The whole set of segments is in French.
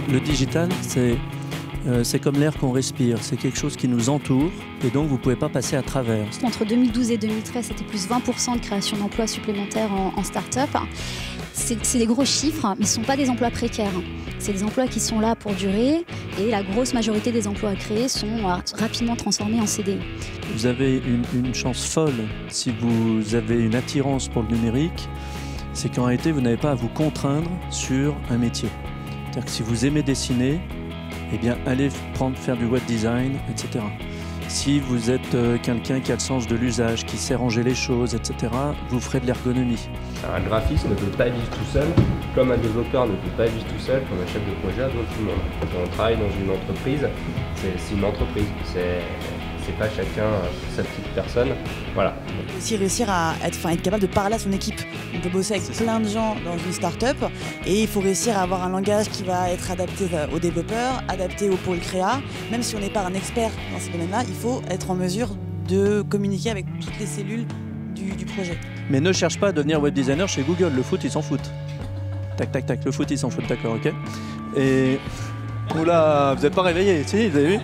Le digital, c'est comme l'air qu'on respire, c'est quelque chose qui nous entoure et donc vous ne pouvez pas passer à travers. Entre 2012 et 2013, c'était plus 20% de création d'emplois supplémentaires en start-up. C'est des gros chiffres, mais ce ne sont pas des emplois précaires. C'est des emplois qui sont là pour durer et la grosse majorité des emplois créés sont rapidement transformés en CDI. Vous avez une chance folle si vous avez une attirance pour le numérique, c'est qu'en réalité, vous n'avez pas à vous contraindre sur un métier. C'est-à-dire que si vous aimez dessiner, eh bien, allez faire du web design, etc. Si vous êtes quelqu'un qui a le sens de l'usage, qui sait ranger les choses, etc., vous ferez de l'ergonomie. Un graphiste ne peut pas vivre tout seul, comme un développeur ne peut pas vivre tout seul, comme un chef de projet, donc tout le monde. Quand on travaille dans une entreprise, c'est une entreprise. C'est pas chacun sa petite personne. Voilà. Aussi réussir à être capable de parler à son équipe. On peut bosser avec plein de gens dans une start-up et il faut réussir à avoir un langage qui va être adapté aux développeurs, adapté au pôle créa. Même si on n'est pas un expert dans ce domaine-là, il faut être en mesure de communiquer avec toutes les cellules du projet. Mais ne cherche pas à devenir web designer chez Google. Le foot, ils s'en foutent. Tac, tac, tac. Le foot, ils s'en foutent. D'accord, ok. Et... Oula, vous n'êtes pas réveillé, si, vous avez vu?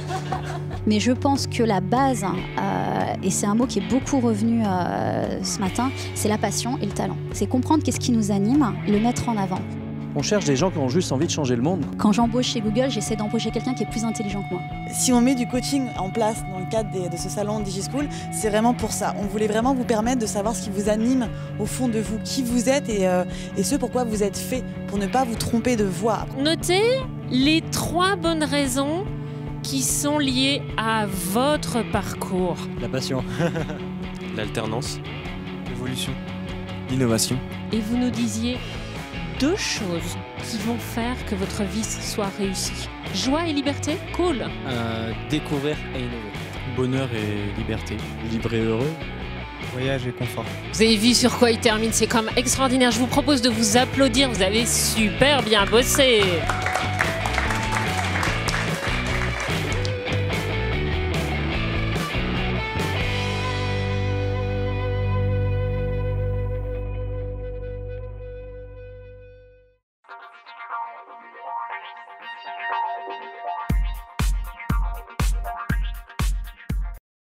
Mais je pense que la base, et c'est un mot qui est beaucoup revenu ce matin, c'est la passion et le talent. C'est comprendre qu'est-ce qui nous anime, le mettre en avant. On cherche des gens qui ont juste envie de changer le monde. Quand j'embauche chez Google, j'essaie d'embaucher quelqu'un qui est plus intelligent que moi. Si on met du coaching en place dans le cadre de ce salon DigiSchool, c'est vraiment pour ça. On voulait vraiment vous permettre de savoir ce qui vous anime au fond de vous, qui vous êtes et ce pourquoi vous êtes fait, pour ne pas vous tromper de voie. Notez les 3 bonnes raisons qui sont liées à votre parcours. La passion, l'alternance, l'évolution, l'innovation. Et vous nous disiez 2 choses qui vont faire que votre vie soit réussie. Joie et liberté, cool. Découvrir et innover. bonheur et liberté. Libre et heureux. Voyage et confort. Vous avez vu sur quoi il termine, c'est quand même extraordinaire. Je vous propose de vous applaudir, vous avez super bien bossé.